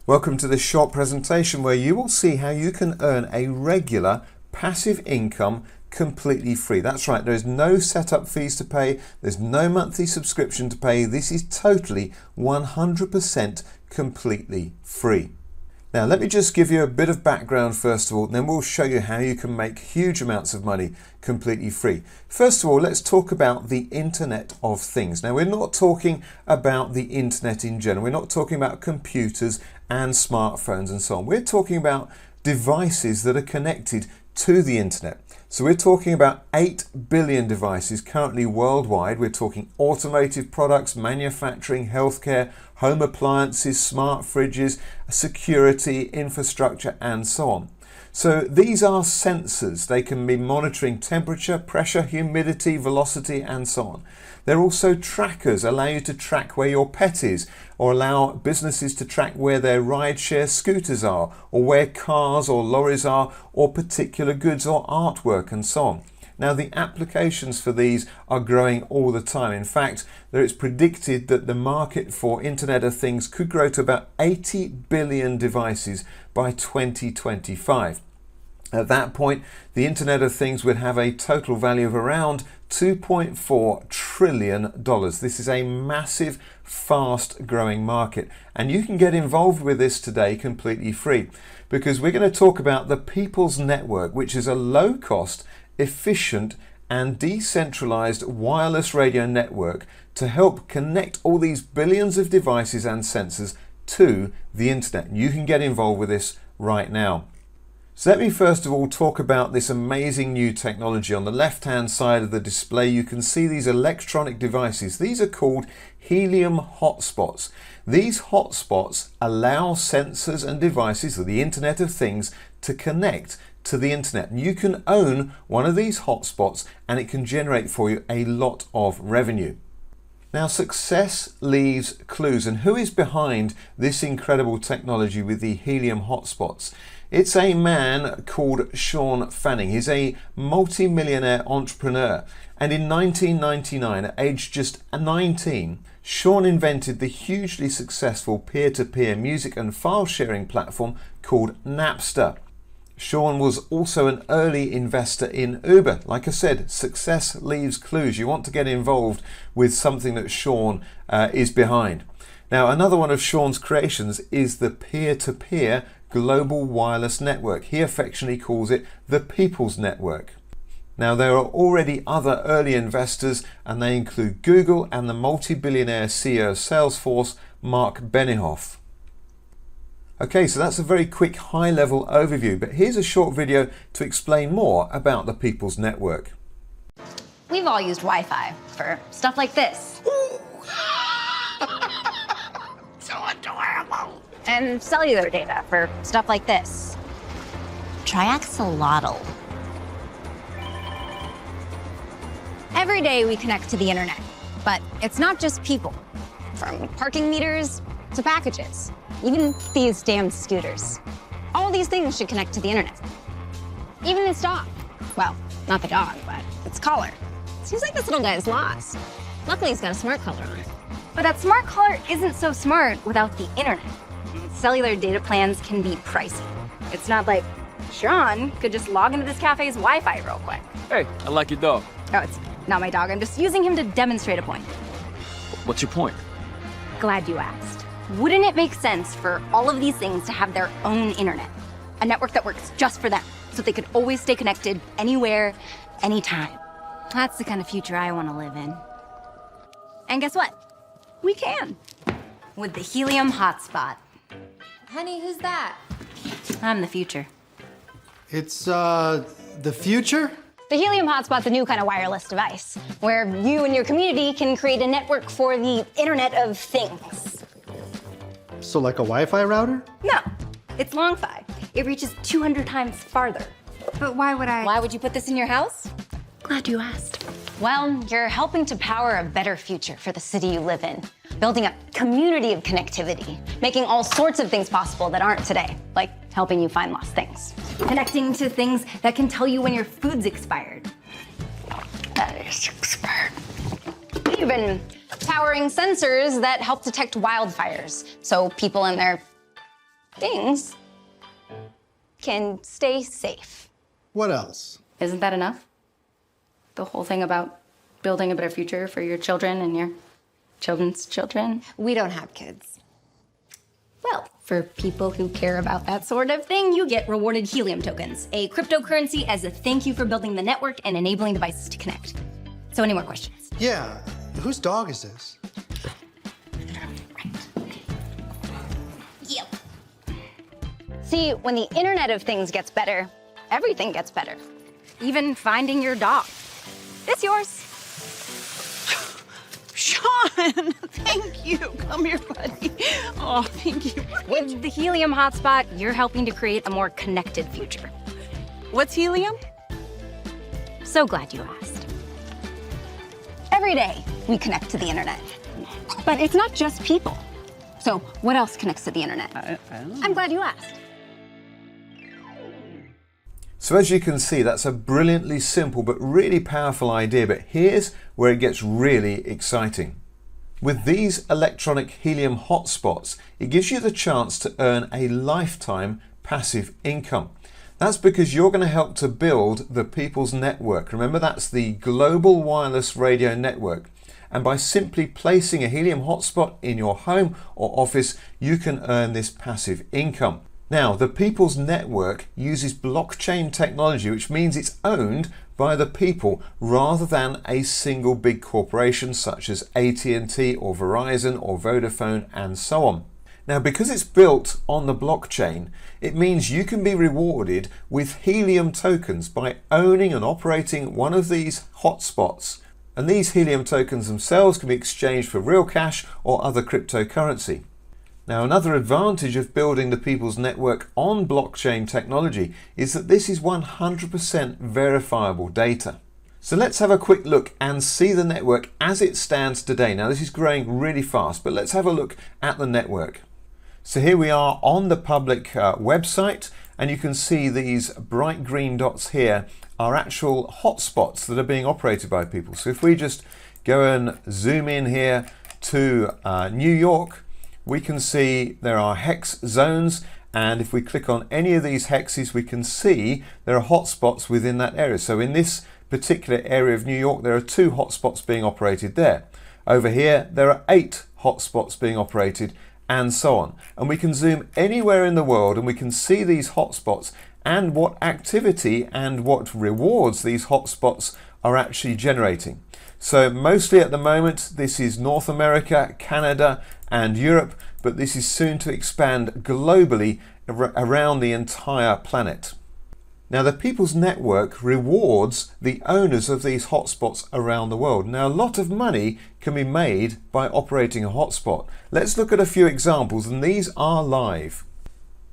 Welcome to this short presentation where you will see how you can earn a regular passive income completely free. That's right, there is no setup fees to pay, there's no monthly subscription to pay. This is totally 100% completely free. Now let me just give you a bit of background first of all, then we'll show you how you can make huge amounts of money completely free. First of all, let's talk about the Internet of Things. Now we're not talking about the internet in general, we're not talking about computers and smartphones and so on. We're talking about devices that are connected to the internet. So we're talking about 8 billion devices currently worldwide. We're talking automotive products, manufacturing, healthcare, home appliances, smart fridges, security, infrastructure, and so on. So these are sensors. They can be monitoring temperature, pressure, humidity, velocity, and so on. They're also trackers, allow you to track where your pet is, or allow businesses to track where their rideshare scooters are, or where cars or lorries are, or particular goods or artwork, and so on. Now the applications for these are growing all the time. In fact, it's predicted that the market for Internet of Things could grow to about 80 billion devices by 2025. At that point, the Internet of Things would have a total value of around $2.4 trillion. This is a massive, fast growing market. And you can get involved with this today completely free, because we're going to talk about the People's Network, which is a low cost, efficient and decentralized wireless radio network to help connect all these billions of devices and sensors to the internet. You can get involved with this right now. So let me first of all talk about this amazing new technology. On the left hand side of the display you can see these electronic devices. These are called helium hotspots. These hotspots allow sensors and devices, or the Internet of Things, to connect to the internet. And you can own one of these hotspots and it can generate for you a lot of revenue. Now success leaves clues, and who is behind this incredible technology with the helium hotspots? It's a man called Sean Fanning. He's a multi-millionaire entrepreneur, and in 1999, at age just 19, Sean invented the hugely successful peer-to-peer music and file sharing platform called Napster. Sean was also an early investor in Uber. Like I said, success leaves clues. You want to get involved with something that Sean is behind. Now, another one of Sean's creations is the peer-to-peer global wireless network. He affectionately calls it the People's Network. Now, there are already other early investors, and they include Google and the multi-billionaire CEO of Salesforce, Mark Benioff. Okay, so that's a very quick high-level overview, but here's a short video to explain more about the People's Network. We've all used Wi-Fi for stuff like this. So adorable. And cellular data for stuff like this. Triaxolotl. Every day we connect to the internet, but it's not just people. From parking meters to packages, even these damn scooters. All these things should connect to the internet. Even this dog. Well, not the dog, but its collar. Seems like this little guy's lost. Luckily, he's got a smart collar on. But that smart collar isn't so smart without the internet. Cellular data plans can be pricey. It's not like Sean could just log into this cafe's Wi-Fi real quick. Hey, I like your dog. Oh, it's not my dog. I'm just using him to demonstrate a point. What's your point? Glad you asked. Wouldn't it make sense for all of these things to have their own internet? A network that works just for them, so they could always stay connected anywhere, anytime. That's the kind of future I want to live in. And guess what? We can. With the helium hotspot. Honey, who's that? I'm the future. It's, the future? The helium hotspot's a new kind of wireless device, where you and your community can create a network for the Internet of Things. So like a Wi-Fi router? No, it's long-fi. It reaches 200 times farther. But why would I? Why would you put this in your house? Glad you asked. Well, you're helping to power a better future for the city you live in, building a community of connectivity, making all sorts of things possible that aren't today, like helping you find lost things. Connecting to things that can tell you when your food's expired. That is expired. Even powering sensors that help detect wildfires, so people and their things can stay safe. What else? Isn't that enough? The whole thing about building a better future for your children and your children's children? We don't have kids. Well, for people who care about that sort of thing, you get rewarded helium tokens, a cryptocurrency as a thank you for building the network and enabling devices to connect. So any more questions? Yeah, whose dog is this? Yep. See, when the Internet of Things gets better, everything gets better. Even finding your dog. It's yours. Sean, thank you. Come here, buddy. Oh, thank you. With the Helium Hotspot, you're helping to create a more connected future. What's helium? So glad you asked. Every day, we connect to the Internet. But it's not just people. So what else connects to the Internet? I don't know. I'm glad you asked. So as you can see, that's a brilliantly simple but really powerful idea, but here's where it gets really exciting. With these electronic helium hotspots, it gives you the chance to earn a lifetime passive income. That's because you're going to help to build the People's Network. Remember, that's the global wireless radio network. And by simply placing a helium hotspot in your home or office, you can earn this passive income. Now, the People's Network uses blockchain technology, which means it's owned by the people rather than a single big corporation such as AT&T or Verizon or Vodafone and so on. Now, because it's built on the blockchain, it means you can be rewarded with helium tokens by owning and operating one of these hotspots. And these helium tokens themselves can be exchanged for real cash or other cryptocurrency. Now, another advantage of building the People's Network on blockchain technology is that this is 100% verifiable data. So let's have a quick look and see the network as it stands today. Now, this is growing really fast, but let's have a look at the network. So here we are on the public website, and you can see these bright green dots here are actual hotspots that are being operated by people. So if we just go and zoom in here to New York, we can see there are hex zones, and if we click on any of these hexes, we can see there are hotspots within that area. So in this particular area of New York, there are 2 hotspots being operated there. Over here, there are 8 hotspots being operated, and so on. And we can zoom anywhere in the world and we can see these hotspots and what activity and what rewards these hotspots are actually generating. So mostly at the moment, this is North America, Canada, and Europe, but this is soon to expand globally around the entire planet. Now, the People's Network rewards the owners of these hotspots around the world. Now, a lot of money can be made by operating a hotspot. Let's look at a few examples, and these are live.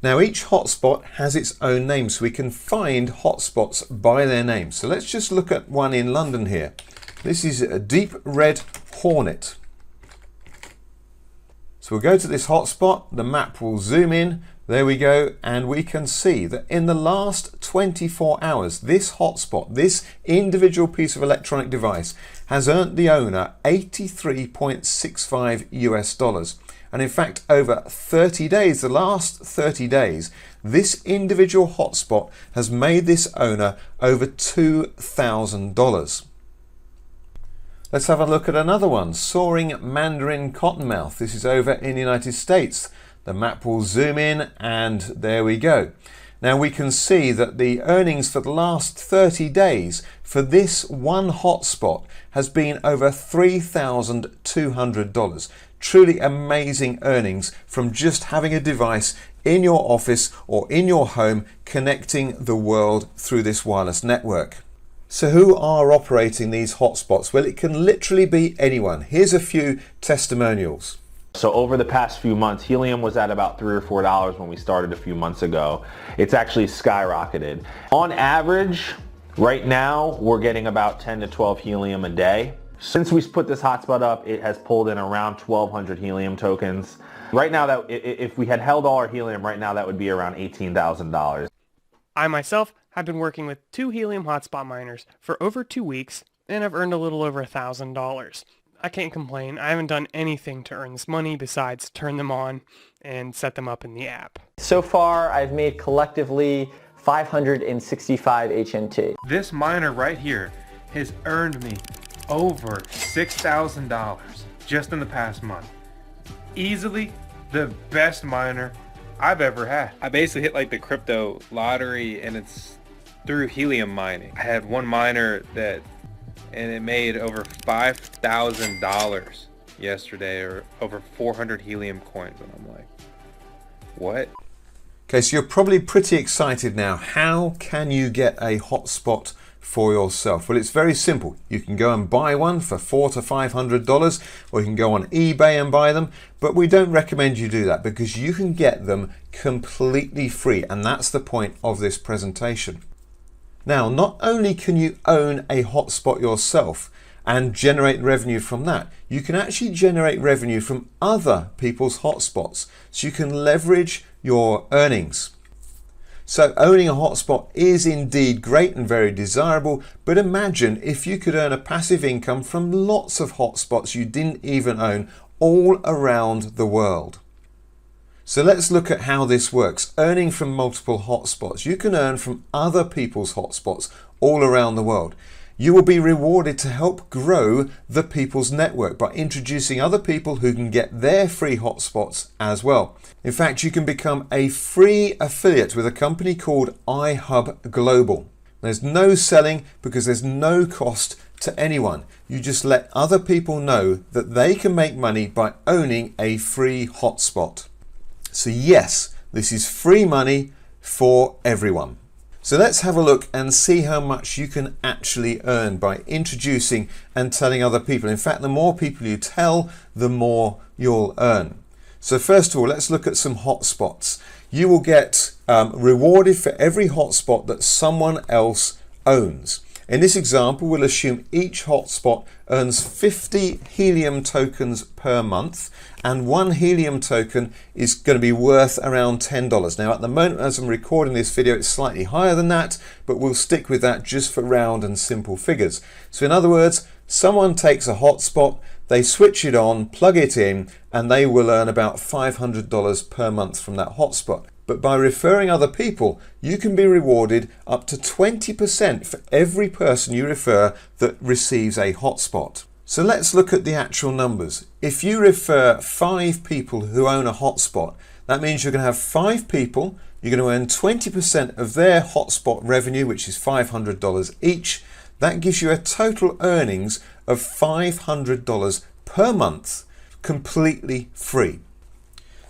Now, each hotspot has its own name, so we can find hotspots by their name. So let's just look at one in London here. This is a Deep Red Hornet. So we'll go to this hotspot, the map will zoom in, there we go, and we can see that in the last 24 hours, this hotspot, this individual piece of electronic device, has earned the owner $83.65 US. And in fact, over 30 days, the last 30 days, this individual hotspot has made this owner over $2,000. Let's have a look at another one, Soaring Mandarin Cottonmouth. This is over in the United States. The map will zoom in, and there we go. Now we can see that the earnings for the last 30 days for this one hotspot has been over $3,200. Truly amazing earnings from just having a device in your office or in your home connecting the world through this wireless network. So who are operating these hotspots? Well, it can literally be anyone. Here's a few testimonials. So over the past few months, helium was at about $3 or $4 when we started a few months ago. It's actually skyrocketed. On average, right now, we're getting about 10 to 12 helium a day. Since we put this hotspot up, it has pulled in around 1,200 helium tokens. Right now, that if we had held all our helium right now, that would be around $18,000. I myself have been working with 2 helium hotspot miners for over 2 weeks, and I've earned a little over $1,000. I can't complain. I haven't done anything to earn this money besides turn them on and set them up in the app. So far, I've made collectively 565 HNT. This miner right here has earned me over $6,000 just in the past month. Easily the best miner I've ever had. I basically hit like the crypto lottery, and it's through helium mining. I had one miner and it made over $5,000 yesterday, or over 400 helium coins, and I'm like, what? Okay, so you're probably pretty excited now. How can you get a hotspot for yourself? Well, it's very simple. You can go and buy one for $400 to $500, or you can go on eBay and buy them, but we don't recommend you do that because you can get them completely free, and that's the point of this presentation. Now, not only can you own a hotspot yourself and generate revenue from that, you can actually generate revenue from other people's hotspots, so you can leverage your earnings. So owning a hotspot is indeed great and very desirable, but imagine if you could earn a passive income from lots of hotspots you didn't even own all around the world. So let's look at how this works. Earning from multiple hotspots. You can earn from other people's hotspots all around the world. You will be rewarded to help grow the people's network by introducing other people who can get their free hotspots as well. In fact, you can become a free affiliate with a company called iHub Global. There's no selling because there's no cost to anyone. You just let other people know that they can make money by owning a free hotspot. So yes, this is free money for everyone. So let's have a look and see how much you can actually earn by introducing and telling other people. In fact, the more people you tell, the more you'll earn. So first of all, let's look at some hotspots. You will get rewarded for every hotspot that someone else owns. In this example, we'll assume each hotspot earns 50 helium tokens per month, and one helium token is going to be worth around $10. Now, at the moment, as I'm recording this video, it's slightly higher than that, but we'll stick with that just for round and simple figures. So in other words, someone takes a hotspot, they switch it on, plug it in, and they will earn about $500 per month from that hotspot. But by referring other people, you can be rewarded up to 20% for every person you refer that receives a hotspot. So let's look at the actual numbers. If you refer 5 people who own a hotspot, that means you're going to have 5 people, you're going to earn 20% of their hotspot revenue, which is $500 each. That gives you a total earnings of $500 per month, completely free.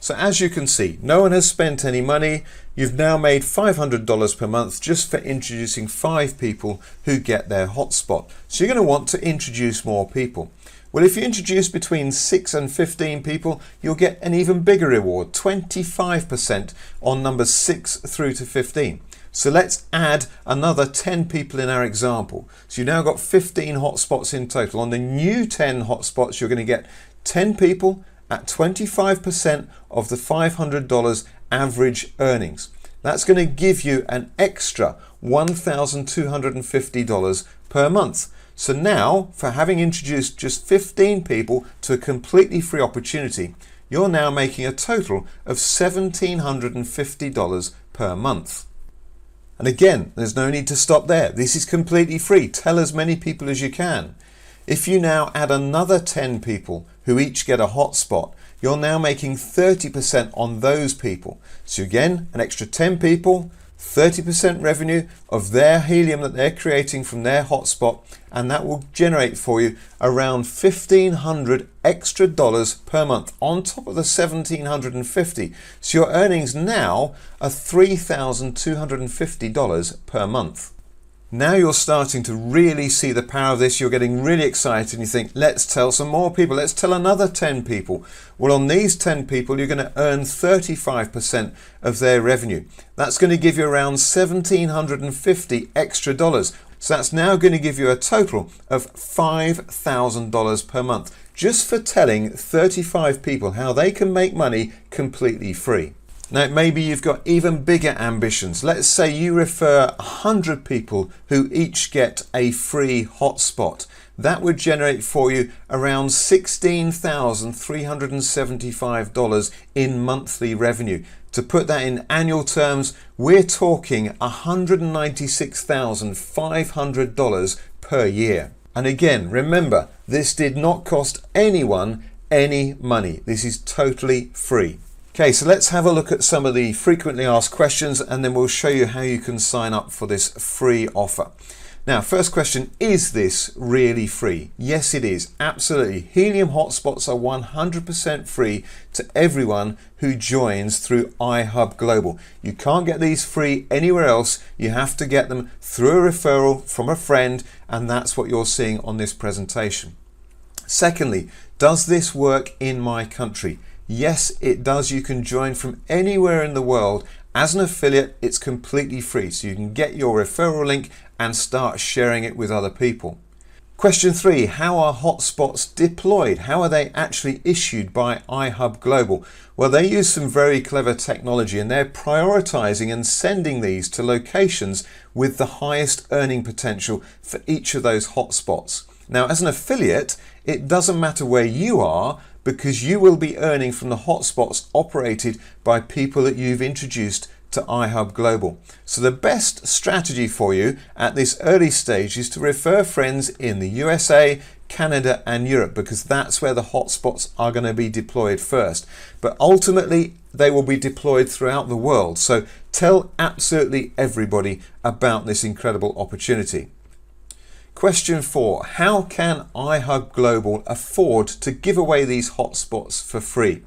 So as you can see, no one has spent any money. You've now made $500 per month just for introducing 5 people who get their hotspot. So you're going to want to introduce more people. Well, if you introduce between 6 and 15 people, you'll get an even bigger reward, 25% on numbers 6 through to 15. So let's add another 10 people in our example. So you've now got 15 hotspots in total. On the new 10 hotspots, you're going to get 10 people at 25% of the $500 average earnings. That's going to give you an extra $1,250 per month. So now, for having introduced just 15 people to a completely free opportunity, you're now making a total of $1,750 per month. And again, there's no need to stop there. This is completely free. Tell as many people as you can. If you now add another 10 people who each get a hotspot, you're now making 30% on those people. So again, an extra 10 people, 30% revenue of their helium that they're creating from their hotspot, and that will generate for you around $1,500 extra per month on top of the $1,750. So your earnings now are $3,250 per month. Now you're starting to really see the power of this. You're getting really excited and you think, let's tell some more people. Let's tell another 10 people. Well, on these 10 people, you're going to earn 35% of their revenue. That's going to give you around $1,750 extra. So that's now going to give you a total of $5,000 per month just for telling 35 people how they can make money completely free. Now, maybe you've got even bigger ambitions. Let's say you refer 100 people who each get a free hotspot. that would generate for you around $16,375 in monthly revenue. To put that in annual terms, we're talking $196,500 per year. And again, remember, this did not cost anyone any money. This is totally free. Okay, so let's have a look at some of the frequently asked questions, and then we'll show you how you can sign up for this free offer. Now, first question, is this really free? Yes, it is. Absolutely. Helium hotspots are 100% free to everyone who joins through iHub Global. You can't get these free anywhere else. You have to get them through a referral from a friend, and that's what you're seeing on this presentation. Secondly, does this work in my country? Yes, it does. You can join from anywhere in the world. As an affiliate, it's completely free, so you can get your referral link and start sharing it with other people. Question 3, how are hotspots deployed? How are they actually issued by iHub Global? Well, they use some very clever technology, and they're prioritizing and sending these to locations with the highest earning potential for each of those hotspots. Now, as an affiliate, it doesn't matter where you are, because you will be earning from the hotspots operated by people that you've introduced to iHub Global. So the best strategy for you at this early stage is to refer friends in the USA, Canada and Europe, because that's where the hotspots are going to be deployed first. But ultimately, they will be deployed throughout the world. So tell absolutely everybody about this incredible opportunity. Question 4, how can iHub Global afford to give away these hotspots for free?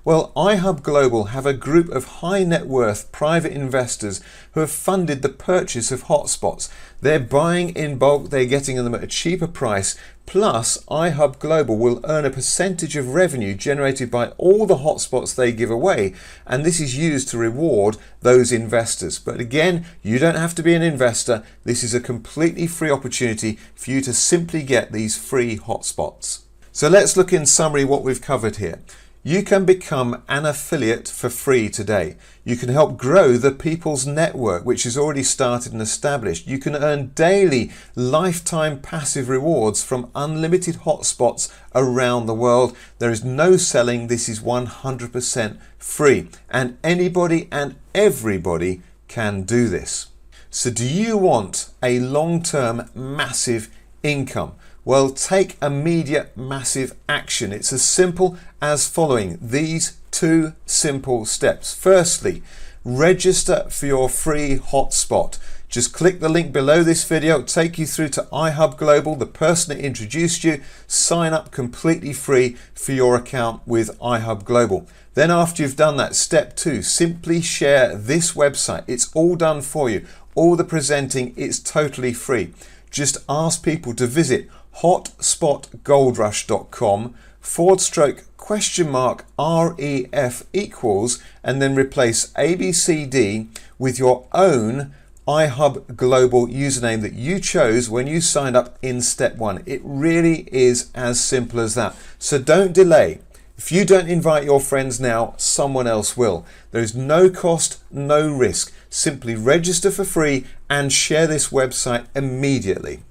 Well, iHub Global have a group of high net worth private investors who have funded the purchase of hotspots. They're buying in bulk, they're getting them at a cheaper price, plus iHub Global will earn a percentage of revenue generated by all the hotspots they give away, and this is used to reward those investors. But again, you don't have to be an investor. This is a completely free opportunity for you to simply get these free hotspots. So let's look in summary what we've covered here. You can become an affiliate for free today. You can help grow the People's Network, which is already started and established. You can earn daily lifetime passive rewards from unlimited hotspots around the world. There is no selling. This is 100% free, and anybody and everybody can do this. So do you want a long-term massive income? Well, take immediate massive action. It's as simple as following these 2 simple steps. Firstly, register for your free hotspot. Just click the link below this video, it'll take you through to iHub Global, the person that introduced you. Sign up completely free for your account with iHub Global. Then after you've done that, step 2, simply share this website. It's all done for you. All the presenting, it's totally free. Just ask people to visit hotspotgoldrush.com/ref equals, and then replace ABCD with your own iHub Global username that you chose when you signed up in step 1. It really is as simple as that. So don't delay. If you don't invite your friends now, someone else will. There is no cost, no risk. Simply register for free and share this website immediately.